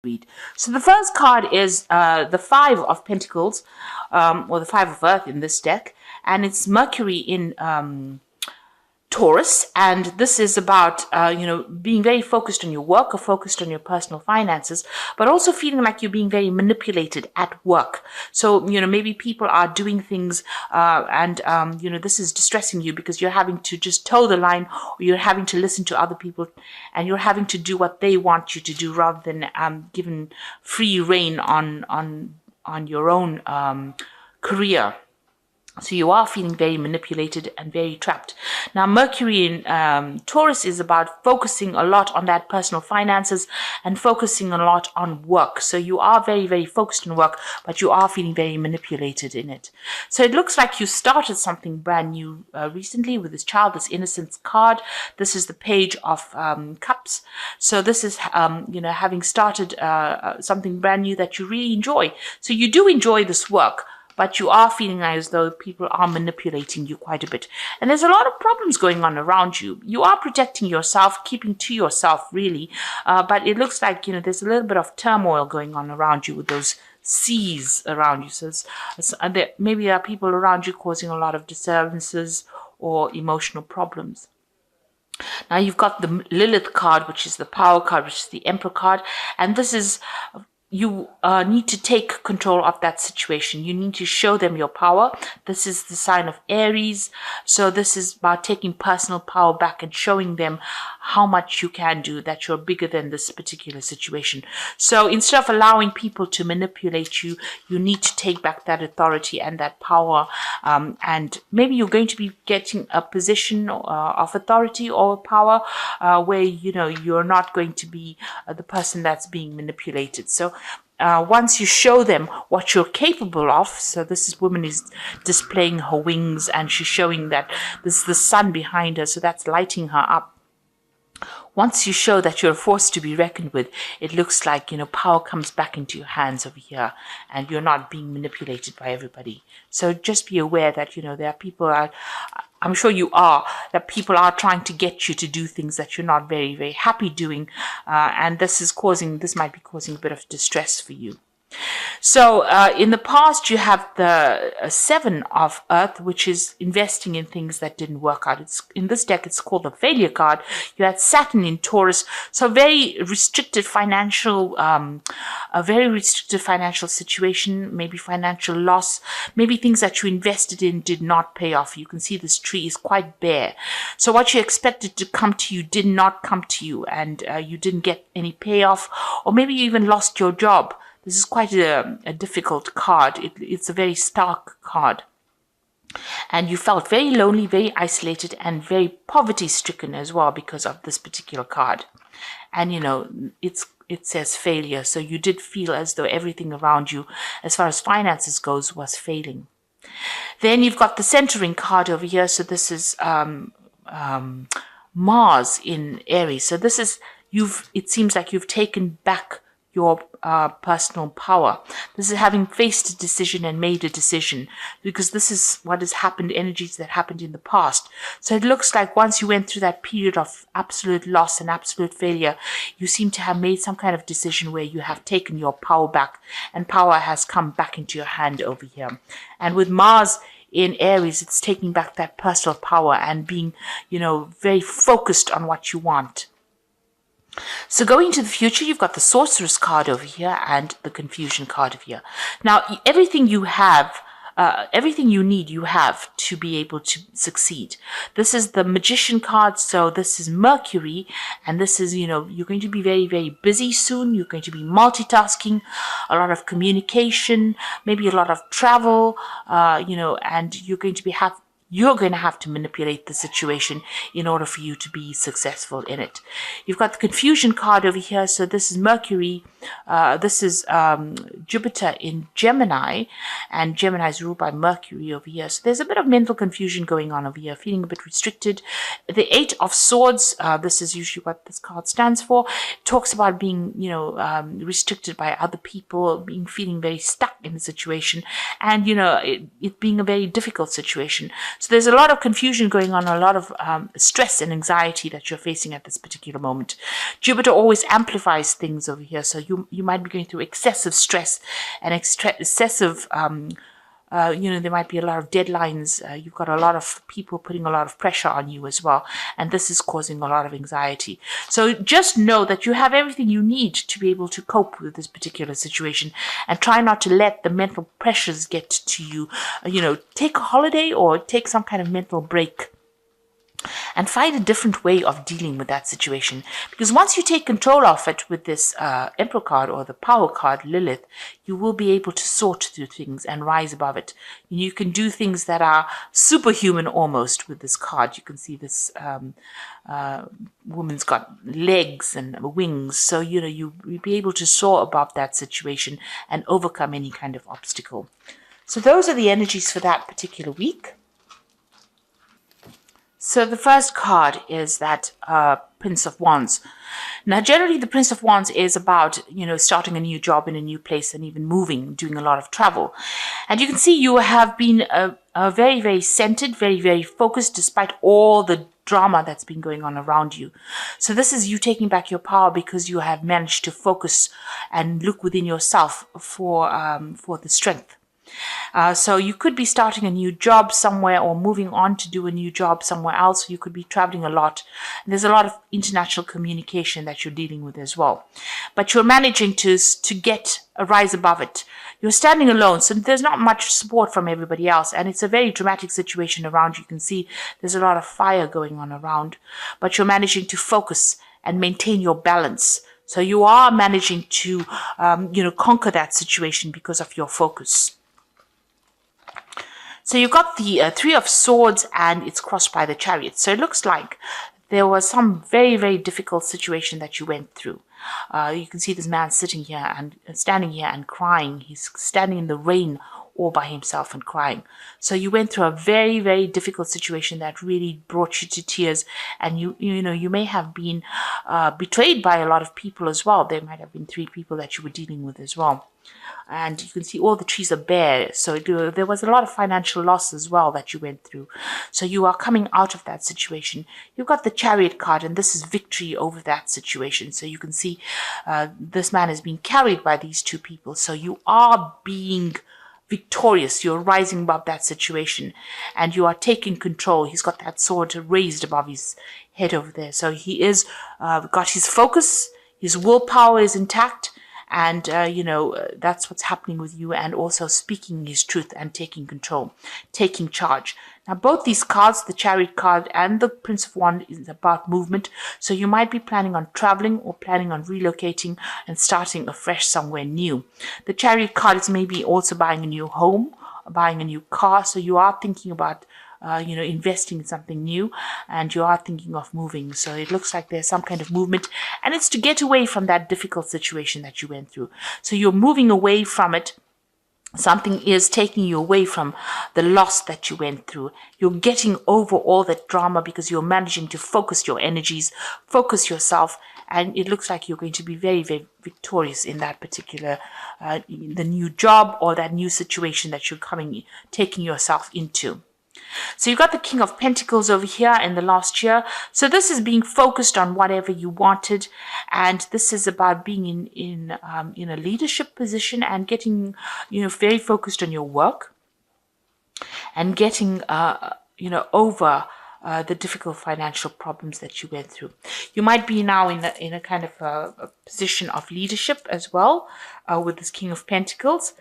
read. So the first card is the Five of Pentacles, or the Five of Earth in this deck, and it's Mercury in Taurus, and this is about being very focused on your work or focused on your personal finances, but also feeling like you're being very manipulated at work. So maybe people are doing things and this is distressing you because you're having to just toe the line, or you're having to listen to other people, and you're having to do what they want you to do rather than given free reign on your own career. So you are feeling very manipulated and very trapped. Now, Mercury in Taurus is about focusing a lot on that personal finances and focusing a lot on work. So you are very, very focused on work, but you are feeling very manipulated in it. So it looks like you started something brand new recently with this childless innocence card. This is the Page of Cups. So this is, having started something brand new that you really enjoy. So you do enjoy this work, but you are feeling as though people are manipulating you quite a bit. And there's a lot of problems going on around you. You are protecting yourself, keeping to yourself, really. But it looks like, there's a little bit of turmoil going on around you with those seas around you. So maybe there are people around you causing a lot of disturbances or emotional problems. Now you've got the Lilith card, which is the Power card, which is the Emperor card. And this is... you need to take control of that situation. You need to show them your power. This is the sign of Aries. So this is about taking personal power back and showing them how much you can do, that you're bigger than this particular situation. So instead of allowing people to manipulate you, you need to take back that authority and that power. And maybe you're going to be getting a position of authority or power where, you're not going to be the person that's being manipulated. So once you show them what you're capable of, so this woman is displaying her wings and she's showing that this is the sun behind her, so that's lighting her up. Once you show that you're a force to be reckoned with, it looks like, power comes back into your hands over here and you're not being manipulated by everybody. So just be aware that, there are people, I'm sure you are, that people are trying to get you to do things that you're not very, very happy doing. And this might be causing a bit of distress for you. So in the past, you have the Seven of Earth, which is investing in things that didn't work out. In this deck, it's called the Failure card. You had Saturn in Taurus, so a very restricted financial situation, maybe financial loss, maybe things that you invested in did not pay off. You can see this tree is quite bare. So what you expected to come to you did not come to you, and you didn't get any payoff, or maybe you even lost your job. This is quite a difficult card. It's a very stark card. And you felt very lonely, very isolated, and very poverty-stricken as well because of this particular card. And, it says failure. So you did feel as though everything around you, as far as finances goes, was failing. Then you've got the centering card over here. So this is Mars in Aries. So this is, it seems like you've taken back your personal power. This is having faced a decision and made a decision, because this is what has happened, energies that happened in the past. So it looks like once you went through that period of absolute loss and absolute failure, you seem to have made some kind of decision where you have taken your power back, and power has come back into your hand over here. And with Mars in Aries, it's taking back that personal power and being, very focused on what you want. So going into the future, you've got the Sorceress card over here and the Confusion card over here. Now, everything you need, you have to be able to succeed. This is the Magician card, so this is Mercury, and this is, you're going to be very, very busy soon. You're going to be multitasking, a lot of communication, maybe a lot of travel, and you're going to have to manipulate the situation in order for you to be successful in it. You've got the Confusion card over here. So this is Mercury. This is Jupiter in Gemini, and Gemini is ruled by Mercury over here. So there's a bit of mental confusion going on over here, feeling a bit restricted. The Eight of Swords, this is usually what this card stands for. It talks about being, restricted by other people, feeling very stuck in the situation, and, it being a very difficult situation. So there's a lot of confusion going on, a lot of stress and anxiety that you're facing at this particular moment. Jupiter always amplifies things over here, so you might be going through excessive stress and excessive there might be a lot of deadlines. You've got a lot of people putting a lot of pressure on you as well. And this is causing a lot of anxiety. So just know that you have everything you need to be able to cope with this particular situation, and try not to let the mental pressures get to you. Take a holiday or take some kind of mental break, and find a different way of dealing with that situation. Because once you take control of it with this Emperor card or the Power card, Lilith, you will be able to sort through things and rise above it. You can do things that are superhuman almost with this card. You can see this woman's got legs and wings. So, you'll be able to soar above that situation and overcome any kind of obstacle. So those are the energies for that particular week. So the first card is that Prince of Wands. Now, generally, the Prince of Wands is about, starting a new job in a new place and even moving, doing a lot of travel. And you can see you have been very, very centered, very, very focused, despite all the drama that's been going on around you. So this is you taking back your power because you have managed to focus and look within yourself for the strength. So you could be starting a new job somewhere or moving on to do a new job somewhere else. You could be traveling a lot. There's a lot of international communication that you're dealing with as well. But you're managing to get a rise above it. You're standing alone, so there's not much support from everybody else. And it's a very dramatic situation around you. You can see there's a lot of fire going on around. But you're managing to focus and maintain your balance. So you are managing to, conquer that situation because of your focus. So you've got the Three of Swords, and it's crossed by the Chariot. So it looks like there was some very, very difficult situation that you went through. You can see this man sitting here and standing here and crying. He's standing in the rain all by himself and crying. So you went through a very, very difficult situation that really brought you to tears. And you may have been betrayed by a lot of people as well. There might have been 3 people that you were dealing with as well. And you can see all the trees are bare. So there was a lot of financial loss as well that you went through. So you are coming out of that situation. You've got the Chariot card, and this is victory over that situation. So you can see this man is being carried by these 2 people. So you are being victorious. You're rising above that situation, and you are taking control. He's got that sword raised above his head over there. So he is got his focus. His willpower is intact. And, that's what's happening with you, and also speaking his truth and taking control, taking charge. Now, both these cards, the Chariot card and the Prince of Wands, is about movement. So you might be planning on traveling or planning on relocating and starting afresh somewhere new. The Chariot card is maybe also buying a new home, buying a new car. So you are thinking about investing in something new, and you are thinking of moving. So it looks like there's some kind of movement, and it's to get away from that difficult situation that you went through. So you're moving away from it. Something is taking you away from the loss that you went through. You're getting over all that drama because you're managing to focus your energies, focus yourself, and it looks like you're going to be very, very victorious in that particular, the new job or that new situation that you're taking yourself into. So you've got the King of Pentacles over here in the last year. So this is being focused on whatever you wanted, and this is about being in a leadership position and getting very focused on your work and getting over the difficult financial problems that you went through. You might be now in a kind of a position of leadership as well with this King of Pentacles.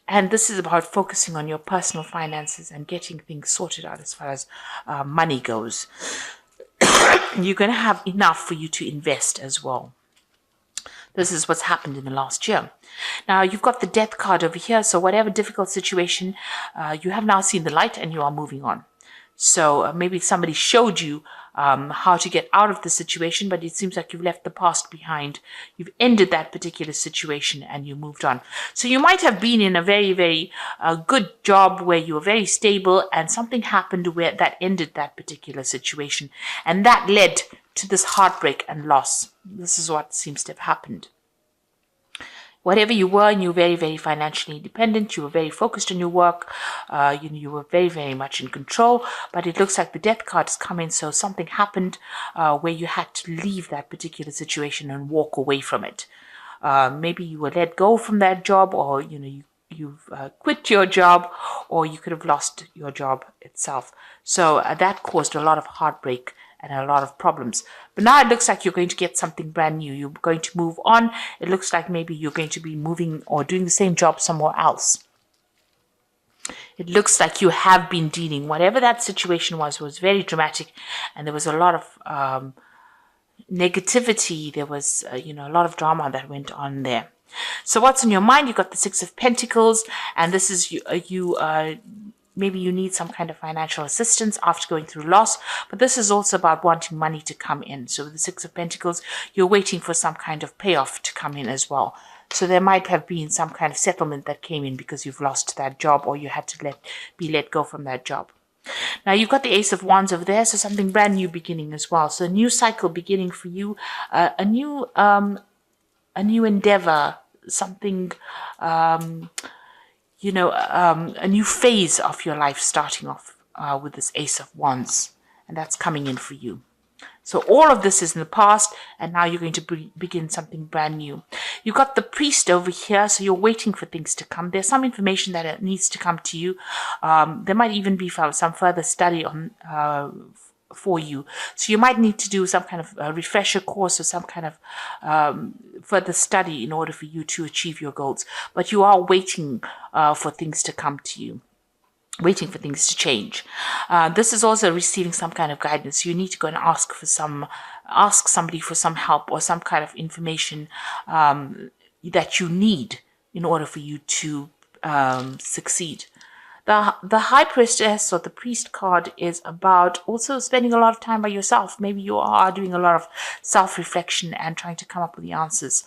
And this is about focusing on your personal finances and getting things sorted out as far as money goes. You're going to have enough for you to invest as well. This is what's happened in the last year. Now, you've got the Death card over here. So whatever difficult situation, you have now seen the light and you are moving on. So maybe somebody showed you how to get out of the situation, but it seems like you've left the past behind. You've ended that particular situation and you moved on. So you might have been in a very, very good job where you were very stable, and something happened where that ended that particular situation. And that led to this heartbreak and loss. This is what seems to have happened. Whatever you were, and you were very, very financially independent, you were very focused on your work, you were very, very much in control, but it looks like the Death card has come in, so something happened where you had to leave that particular situation and walk away from it. Maybe you were let go from that job, or you've quit your job, or you could have lost your job itself. So that caused a lot of heartbreak and a lot of problems. But now it looks like you're going to get something brand new. You're going to move on. It looks like maybe you're going to be moving or doing the same job somewhere else. It looks like you have been dealing, whatever that situation was very dramatic, and there was a lot of negativity. There was, a lot of drama that went on there. So what's in your mind? You've got the Six of Pentacles, and this is maybe you need some kind of financial assistance after going through loss, but this is also about wanting money to come in. So with the Six of Pentacles, you're waiting for some kind of payoff to come in as well. So there might have been some kind of settlement that came in because you've lost that job, or you had to be let go from that job. Now you've got the Ace of Wands over there, so something brand new beginning as well. So a new cycle beginning for you, a new endeavor, something, a new phase of your life starting off with this Ace of Wands, and that's coming in for you. So all of this is in the past, and now you're going to begin something brand new. You've got the Priest over here, so you're waiting for things to come. There's some information that needs to come to you. There might even be some further study on for you. So you might need to do some kind of refresher course or some kind of further study in order for you to achieve your goals. But you are waiting for things to come to you, waiting for things to change. This is also receiving some kind of guidance. You need to go and ask somebody for some help or some kind of information that you need in order for you to succeed. The High Priestess or the Priest card is about also spending a lot of time by yourself. Maybe you are doing a lot of self-reflection and trying to come up with the answers.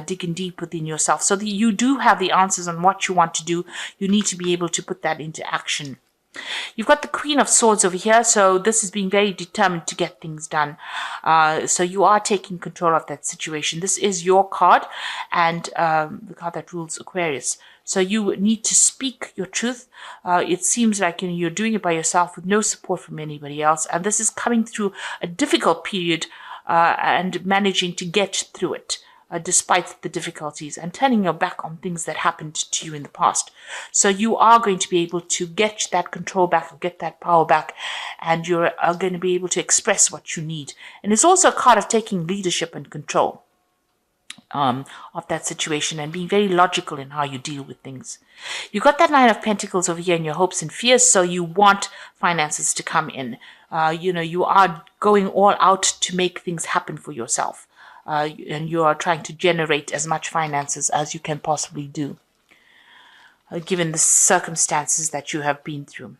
Digging deep within yourself, so that you do have the answers on what you want to do. You need to be able to put that into action. You've got the Queen of Swords over here, so this is being very determined to get things done. So you are taking control of that situation. This is your card, and the card that rules Aquarius. So you need to speak your truth. It seems like you're doing it by yourself with no support from anybody else, and this is coming through a difficult period and managing to get through it. Despite the difficulties, and turning your back on things that happened to you in the past. So you are going to be able to get that control back, get that power back, and you're going to be able to express what you need. And it's also a card of taking leadership and control of that situation and being very logical in how you deal with things. You've got that Nine of Pentacles over here in your hopes and fears, so you want finances to come in. You are going all out to make things happen for yourself. And you are trying to generate as much finances as you can possibly do, given the circumstances that you have been through.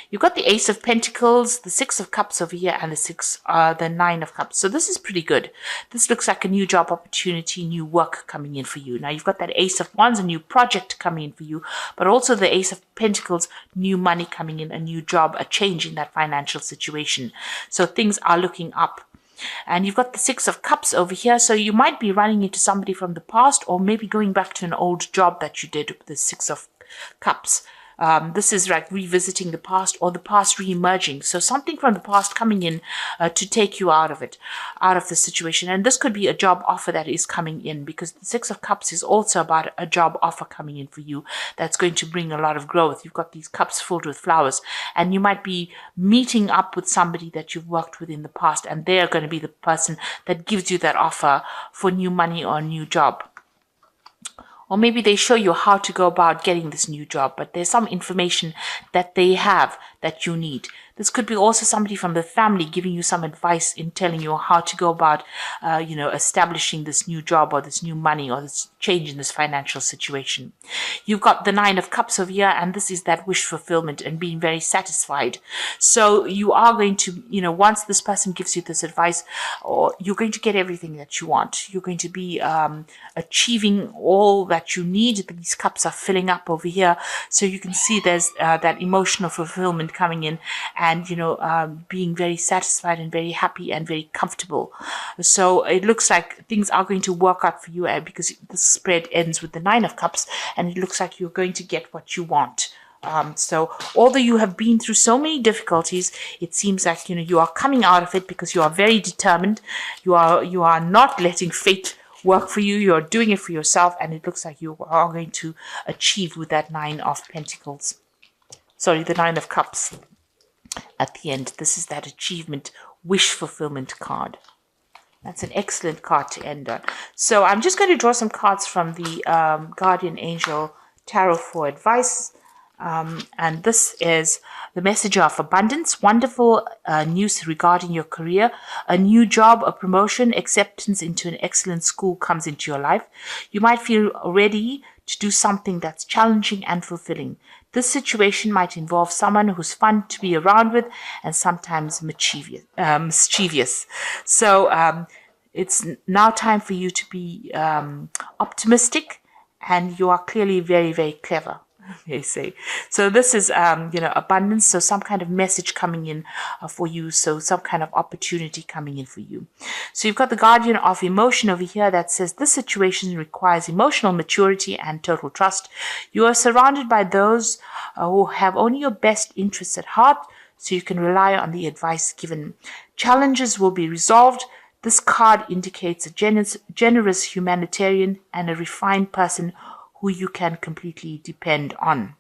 You've got the Ace of Pentacles, the Six of Cups over here, and the Nine of Cups. So this is pretty good. This looks like a new job opportunity, new work coming in for you. Now you've got that Ace of Wands, a new project coming in for you, but also the Ace of Pentacles, new money coming in, a new job, a change in that financial situation. So things are looking up. And you've got the Six of Cups over here, so you might be running into somebody from the past, or maybe going back to an old job that you did with the Six of Cups. This is like revisiting the past, or the past re-emerging. So something from the past coming in to take you out of it, out of the situation. And this could be a job offer that is coming in, because the Six of Cups is also about a job offer coming in for you that's going to bring a lot of growth. You've got these cups filled with flowers, and you might be meeting up with somebody that you've worked with in the past, and they're going to be the person that gives you that offer for new money or a new job. Or maybe they show you how to go about getting this new job, but there's some information that they have that you need. This could be also somebody from the family giving you some advice in telling you how to go about, establishing this new job or this new money or this change in this financial situation. You've got the Nine of Cups over here, and this is that wish fulfillment and being very satisfied. So you are going to, once this person gives you this advice, or you're going to get everything that you want. You're going to be achieving all that you need. These cups are filling up over here. So you can see there's that emotional fulfillment coming in, and being very satisfied and very happy and very comfortable. So it looks like things are going to work out for you, because the spread ends with the Nine of Cups, and it looks like you're going to get what you want. So although you have been through so many difficulties, it seems like you are coming out of it because you are very determined. You are not letting fate work for you. You're doing it for yourself, and it looks like you are going to achieve with that 9 of Pentacles. Sorry, the 9 of Cups at the end. This is that achievement, wish fulfillment card. That's an excellent card to end on. So I'm just going to draw some cards from the Guardian Angel Tarot for advice. And this is the message of abundance, wonderful news regarding your career, a new job, a promotion, acceptance into an excellent school comes into your life. You might feel ready to do something that's challenging and fulfilling. This situation might involve someone who's fun to be around with and sometimes mischievous. So it's now time for you to be optimistic, and you are clearly very, very clever, they say. So this is, abundance. So some kind of message coming in for you. So some kind of opportunity coming in for you. So you've got the Guardian of Emotion over here that says this situation requires emotional maturity and total trust. You are surrounded by those who have only your best interests at heart, so you can rely on the advice given. Challenges will be resolved. This card indicates a generous humanitarian and a refined person who you can completely depend on.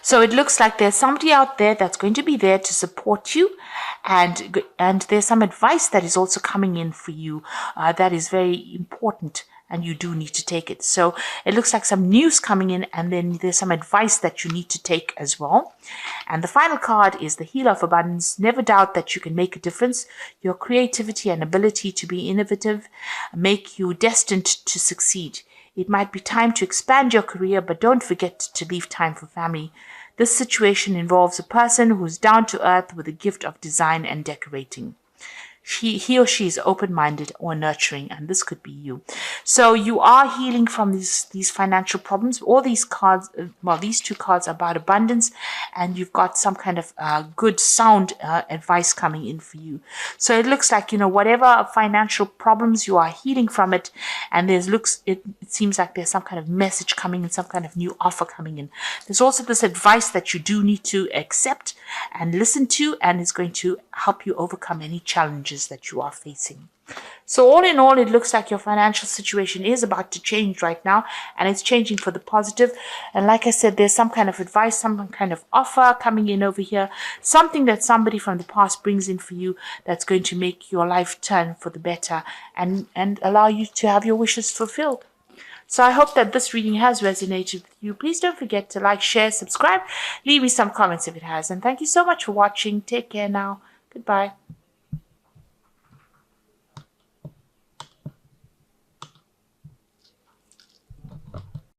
So it looks like there's somebody out there that's going to be there to support you, and there's some advice that is also coming in for you that is very important, and you do need to take it. So it looks like some news coming in, and then there's some advice that you need to take as well. And the final card is the Healer of Abundance. Never doubt that you can make a difference. Your creativity and ability to be innovative make you destined to succeed. It might be time to expand your career, but don't forget to leave time for family. This situation involves a person who's down to earth with a gift of design and decorating. He or she is open-minded or nurturing, and this could be you. So you are healing from these financial problems. All these cards, these two cards are about abundance, and you've got some kind of good, sound advice coming in for you. So it looks like, whatever financial problems, you are healing from it, and it seems like there's some kind of message coming in, some kind of new offer coming in. There's also this advice that you do need to accept and listen to, and it's going to help you overcome any challenges that you are facing. So all in all, it looks like your financial situation is about to change right now, and it's changing for the positive. And like I said, there's some kind of advice, some kind of offer coming in over here, something that somebody from the past brings in for you that's going to make your life turn for the better and allow you to have your wishes fulfilled. So I hope that this reading has resonated with you. Please don't forget to like, share, subscribe, leave me some comments if it has. And thank you so much for watching. Take care now. Goodbye.